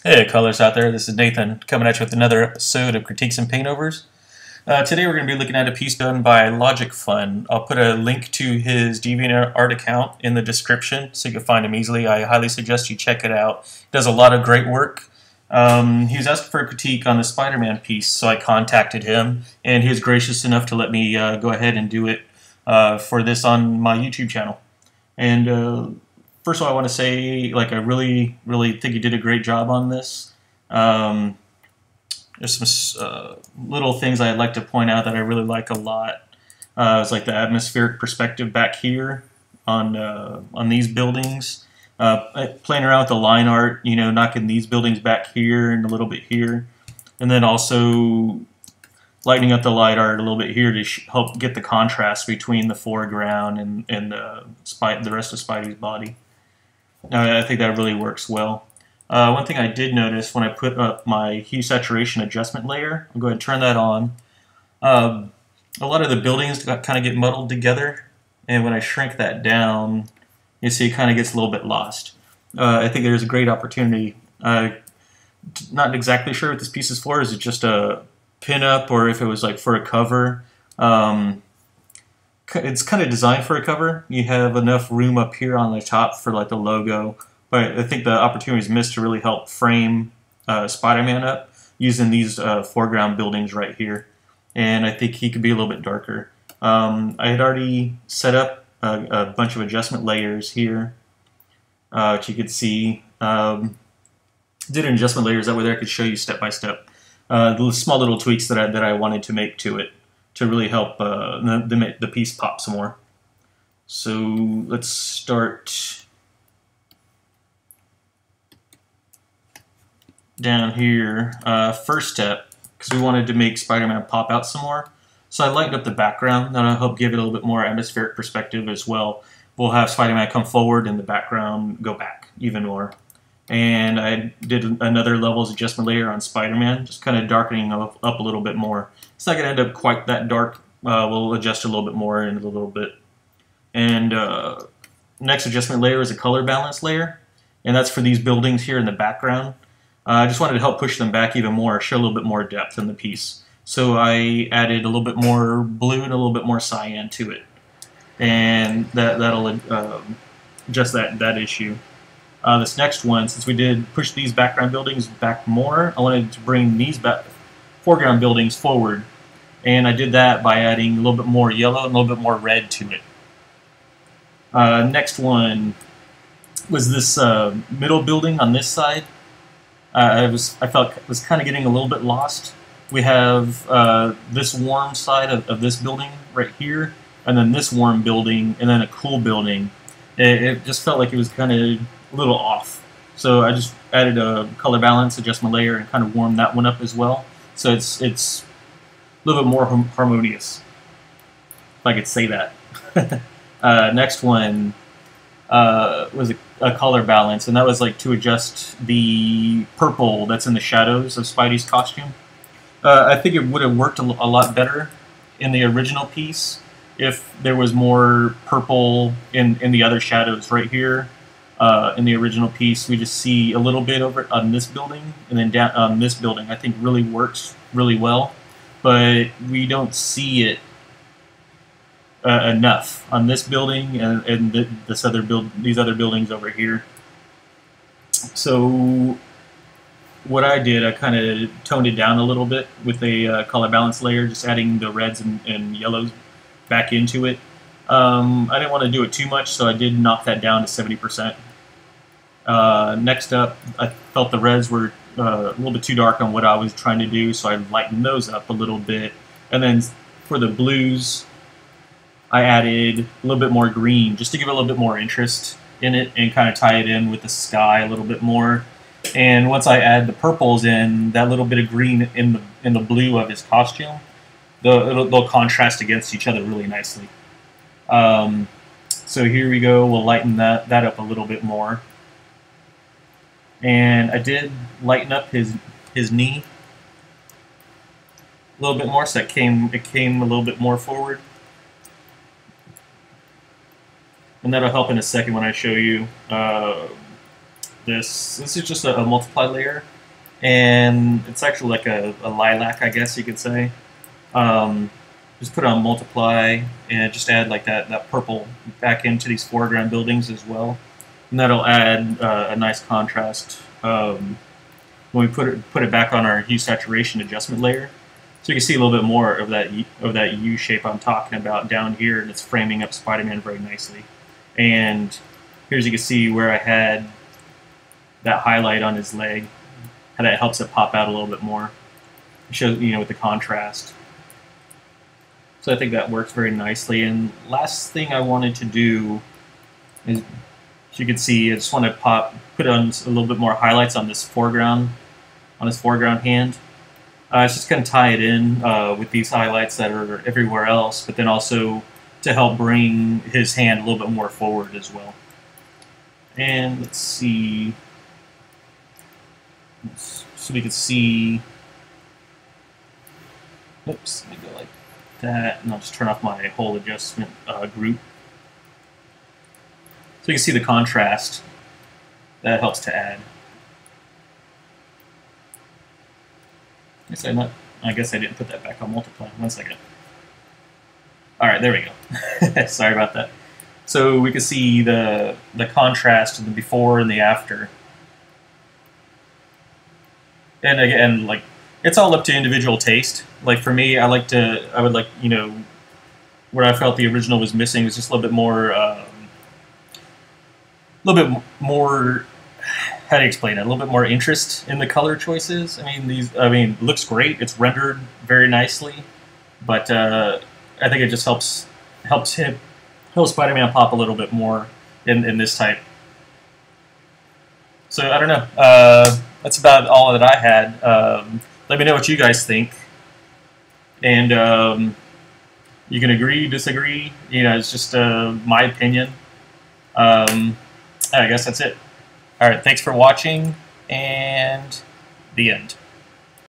Hey, colors out there. This is Nathan coming at you with another episode of Critiques and Paintovers. Today we're going to be looking at a piece done by Logicfun. I'll put a link to his DeviantArt account in the description so you can find him easily. I highly suggest you check it out. He does a lot of great work. He was asking for a critique on the Spider-Man piece, so I contacted him, and he was gracious enough to let me go ahead and do it for this on my YouTube channel. And first of all, I want to say, I really think you did a great job on this. There's some little things I'd like to point out that I really like a lot. It's like the atmospheric perspective back here on these buildings. Playing around with the line art, knocking these buildings back here and a little bit here, and then also lightening up the light art a little bit here to help get the contrast between the foreground and the rest of Spidey's body. I think that really works well. One thing I did notice when I put up my hue saturation adjustment layer, I'll go ahead and turn that on. A lot of the buildings kind of get muddled together, and when I shrink that down, you see it kind of gets a little bit lost. I think there's a great opportunity. Not exactly sure what this piece is for. Is it just a pin-up, or if it was like for a cover? It's kind of designed for a cover. You have enough room up here on the top for like the logo, but I think the opportunity is missed to really help frame Spider-Man up using these foreground buildings right here. And I think he could be a little bit darker. I had already set up a bunch of adjustment layers here, which you could see. Did adjustment layers that way there I could show you step by step the small little tweaks that I wanted to make to it to really help the piece pop some more. So let's start down here. First step, because we wanted to make Spider-Man pop out some more. So I lightened up the background. That'll help give it a little bit more atmospheric perspective as well. We'll have Spider-Man come forward and the background go back even more. And I did another levels adjustment layer on Spider-Man, just kind of darkening up a little bit more. It's not going to end up quite that dark. We'll adjust a little bit more in a little bit. And next adjustment layer is a color balance layer, and that's for these buildings here in the background. I just wanted to help push them back even more, show a little bit more depth in the piece. So I added a little bit more blue and a little bit more cyan to it, and that'll adjust that issue. This next one, since we did push these background buildings back more, I wanted to bring these foreground buildings forward. And I did that by adding a little bit more yellow and a little bit more red to it. Next one was this middle building on this side. I felt it was kind of getting a little bit lost. We have this warm side of this building right here, and then this warm building, and then a cool building. It just felt like it was kind of a little off. So I just added a color balance adjustment layer and kind of warmed that one up as well. So it's a little bit more harmonious, if I could say that. Next one was a color balance, and that was like to adjust the purple that's in the shadows of Spidey's costume. I think it would have worked a lot better in the original piece if there was more purple in the other shadows right here. In the original piece, we just see a little bit over on this building, and then down on this building I think really works really well, but we don't see it enough on this building and these other buildings over here. So what I did, I kind of toned it down a little bit with a color balance layer, just adding the reds and yellows back into it. I didn't want to do it too much, so I did knock that down to 70%. Next up, I felt the reds were a little bit too dark on what I was trying to do, so I lightened those up a little bit. And then for the blues, I added a little bit more green, just to give it a little bit more interest in it and kind of tie it in with the sky a little bit more. And once I add the purples in, that little bit of green in the blue of his costume, they'll contrast against each other really nicely. So here we go. We'll lighten that up a little bit more. And I did lighten up his knee a little bit more, so it came a little bit more forward. And that'll help in a second when I show you this. This is just a multiply layer. and it's actually like a lilac, I guess you could say. Just put it on multiply and just add like that purple back into these foreground buildings as well, and that'll add a nice contrast when we put it back on our hue saturation adjustment layer. So you can see a little bit more of that U shape I'm talking about down here, and it's framing up Spider-Man very nicely. And here's you can see where I had that highlight on his leg, how that helps it pop out a little bit more. It shows, with the contrast. So I think that works very nicely. And last thing I wanted to do is, as you can see, I just want to put on a little bit more highlights on this foreground hand. It's just going to tie it in with these highlights that are everywhere else, but then also to help bring his hand a little bit more forward as well. And let's see. So we can see. Oops, let me go like that, and I'll just turn off my whole adjustment group. So you can see the contrast that helps to add. I guess I didn't put that back on multiply. 1 second. All right, there we go. Sorry about that. So we can see the contrast in the before and the after. And again, like, it's all up to individual taste. Like for me, I would like, where I felt the original was missing was just a little bit more, how do you explain it? A little bit more interest in the color choices. I mean, it looks great. It's rendered very nicely, but I think it just helps Spider-Man pop a little bit more in this type. So I don't know. That's about all that I had. Let me know what you guys think, and you can agree, disagree. It's just my opinion. I guess that's it. All right, thanks for watching, and the end.